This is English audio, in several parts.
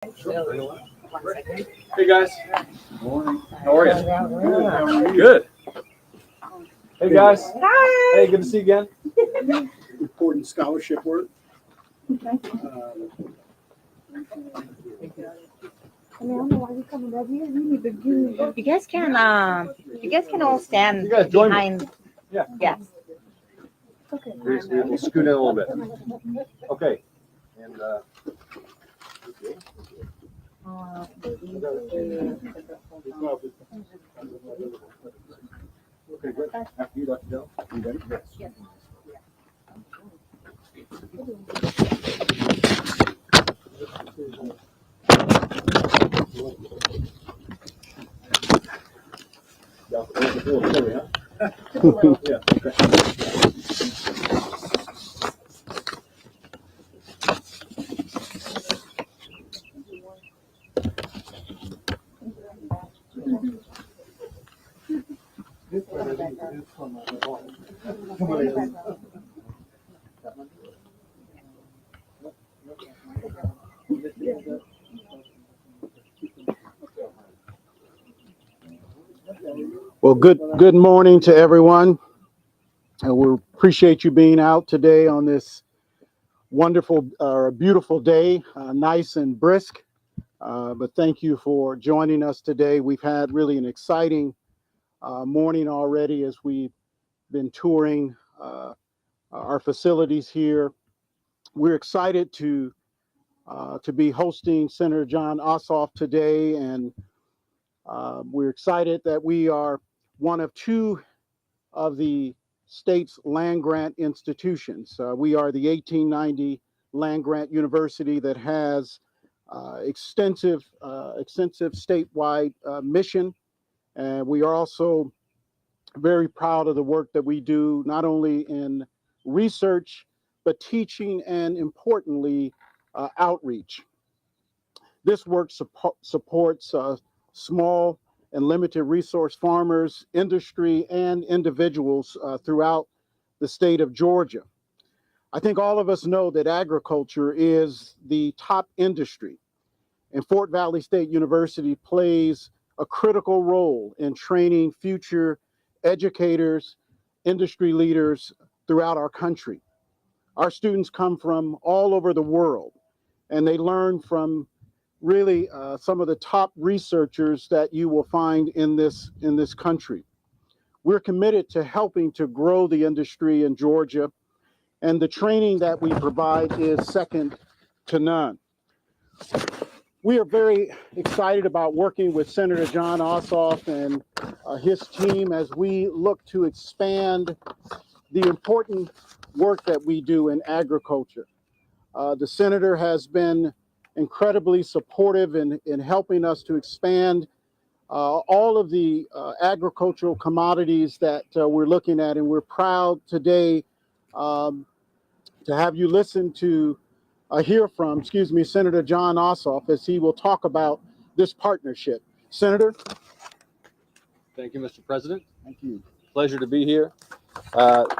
Hey guys. Morning. How are you? Good. Hey guys. Hi. Hey, good to see you again. Important scholarship work. I don't know why you're coming up here. You need to give. You guys can all stand You guys join me. behind. Yeah. Yes. Okay. We'll scoot in a little bit. Okay. And okay, good. After you, Dr. Joe. You ready? Yes. Yeah, it's a little silly, huh? Yeah. Okay. Well, good morning to everyone. And we appreciate you being out today on this wonderful, beautiful day, nice and brisk. But thank you for joining us today. We've had really an exciting morning already as we've been touring our facilities here. We're excited to be hosting Senator Jon Ossoff today, and we're excited that we are one of two of the state's land grant institutions. We are the 1890 land grant university that has extensive statewide mission, and we are also very proud of the work that we do, not only in research, but teaching and importantly, outreach. This work supports small and limited resource farmers, industry, and individuals throughout the state of Georgia. I think all of us know that agriculture is the top industry, and Fort Valley State University plays a critical role in training future educators, industry leaders throughout our country. Our students come from all over the world, and they learn from really some of the top researchers that you will find in this country. We're committed to helping to grow the industry in Georgia, and the training that we provide is second to none. We are very excited about working with Senator Jon Ossoff and his team as we look to expand the important work that we do in agriculture. The senator has been incredibly supportive in helping us to expand all of the agricultural commodities that we're looking at, and we're proud today to have you listen to hear from, Senator Jon Ossoff as he will talk about this partnership. Senator? Thank you, Mr. President. Thank you. Pleasure to be here.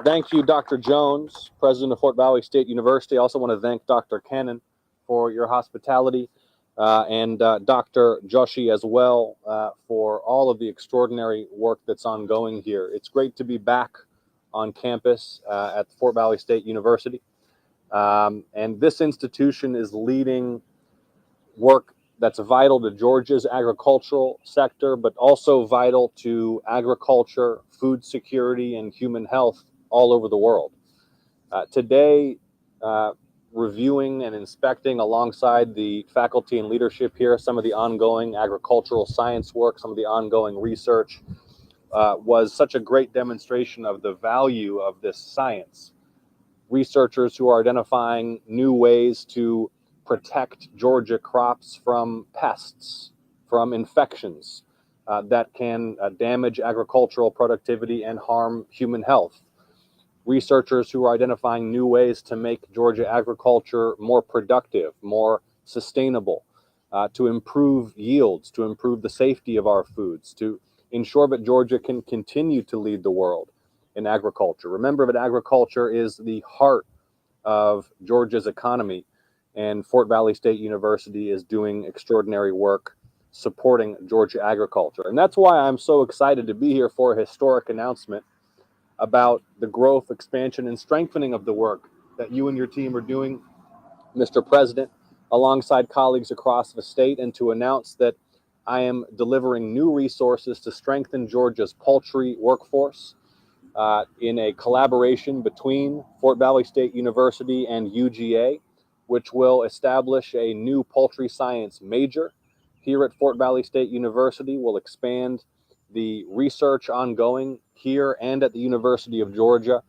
Thank you, Dr. Jones, President of Fort Valley State University. I also want to thank Dr. Cannon for your hospitality and Dr. Joshi as well for all of the extraordinary work that's ongoing here. It's great to be back on campus at Fort Valley State University. And this institution is leading work that's vital to Georgia's agricultural sector, but also vital to agriculture, food security, and human health all over the world. Today, reviewing and inspecting alongside the faculty and leadership here some of the ongoing agricultural science work, some of the ongoing research, was such a great demonstration of the value of this science. Researchers who are identifying new ways to protect Georgia crops from pests, from infections that can damage agricultural productivity and harm human health. Researchers who are identifying new ways to make Georgia agriculture more productive, more sustainable, to improve yields, to improve the safety of our foods, to ensure that Georgia can continue to lead the world in agriculture. Remember that agriculture is the heart of Georgia's economy. and Fort Valley State University is doing extraordinary work supporting Georgia agriculture. And that's why I'm so excited to be here for a historic announcement about the growth, expansion, and strengthening of the work that you and your team are doing, Mr. President, alongside colleagues across the state, and to announce that I am delivering new resources to strengthen Georgia's poultry workforce in a collaboration between Fort Valley State University and UGA, which will establish a new poultry science major here at Fort Valley State University. Will expand the research ongoing here and at the University of Georgia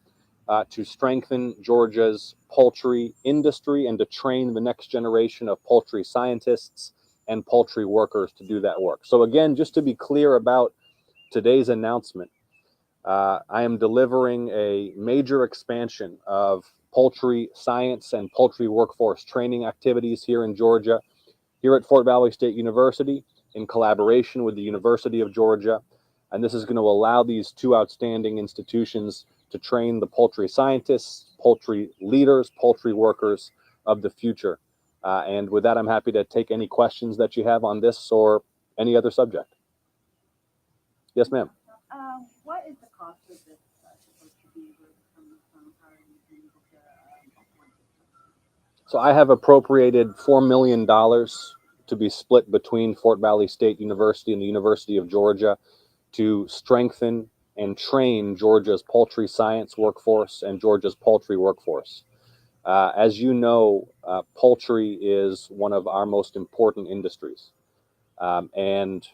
to strengthen Georgia's poultry industry and to train the next generation of poultry scientists and poultry workers to do that work. So again, just to be clear about today's announcement, I am delivering a major expansion of poultry science and poultry workforce training activities here in Georgia, here at Fort Valley State University, in collaboration with the University of Georgia. And this is going to allow these two outstanding institutions to train the poultry scientists, poultry leaders, poultry workers of the future. And with that, I'm happy to take any questions that you have on this or any other subject. Yes, ma'am. What is the cost of this supposed to be from how are you able to afford it? So I have appropriated $4 million to be split between Fort Valley State University and the University of Georgia to strengthen and train Georgia's poultry science workforce and Georgia's poultry workforce. As you know, poultry is one of our most important industries. And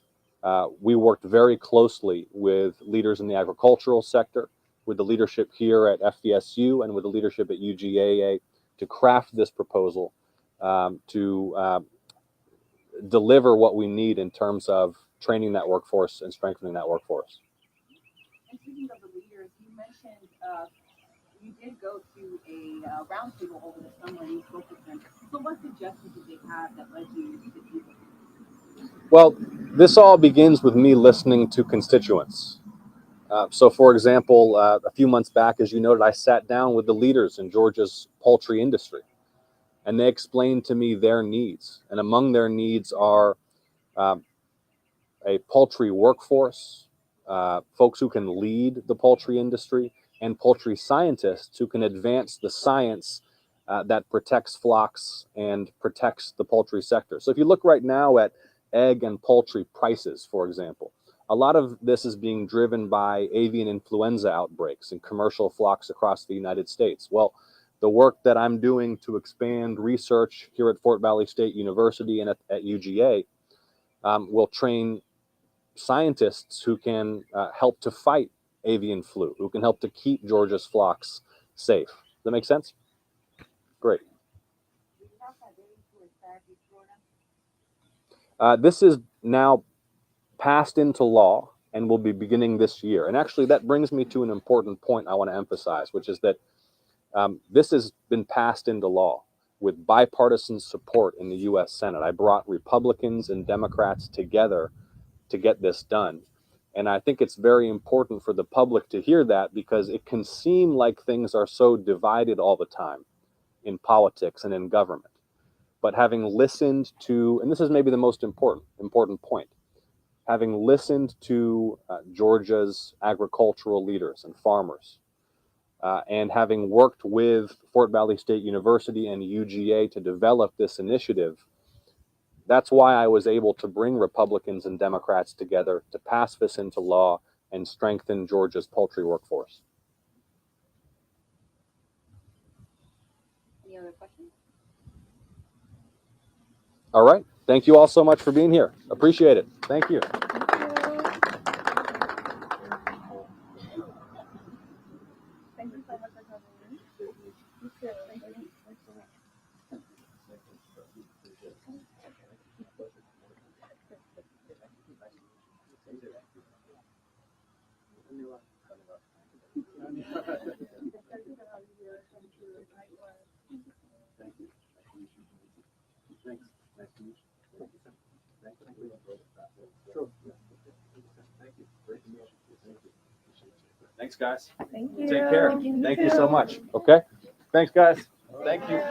we worked very closely with leaders in the agricultural sector, with the leadership here at FVSU and with the leadership at UGAA to craft this proposal to deliver what we need in terms of training that workforce and strengthening that workforce. And speaking of the leaders, you mentioned you did go to a roundtable over the summer and you spoke with them. So what suggestions did they have that led you to do this? Well, this all begins with me listening to constituents. So, for example, a few months back, as you noted, I sat down with the leaders in Georgia's poultry industry, and they explained to me their needs. And among their needs are a poultry workforce, folks who can lead the poultry industry, and poultry scientists who can advance the science that protects flocks and protects the poultry sector. So if you look right now at egg and poultry prices, for example, a lot of this is being driven by avian influenza outbreaks in commercial flocks across the United States. Well, the work that I'm doing to expand research here at Fort Valley State University and at UGA will train scientists who can help to fight avian flu, who can help to keep Georgia's flocks safe. Does that make sense? Great. This is now passed into law and will be beginning this year. And actually, that brings me to an important point I want to emphasize, which is that this has been passed into law with bipartisan support in the U.S. Senate. I brought Republicans and Democrats together to get this done. And I think it's very important for the public to hear that, because it can seem like things are so divided all the time in politics and in government. But having listened to, and this is maybe the most important point, having listened to Georgia's agricultural leaders and farmers, and having worked with Fort Valley State University and UGA to develop this initiative, that's why I was able to bring Republicans and Democrats together to pass this into law and strengthen Georgia's poultry workforce. Any other questions? All right. Thank you all so much for being here. Appreciate it. Thank you. Thank you so much for coming in. You too. Thank you. Thanks, guys. Thank you. Take care. Thank you so much. Okay. Thanks, guys. Thank you.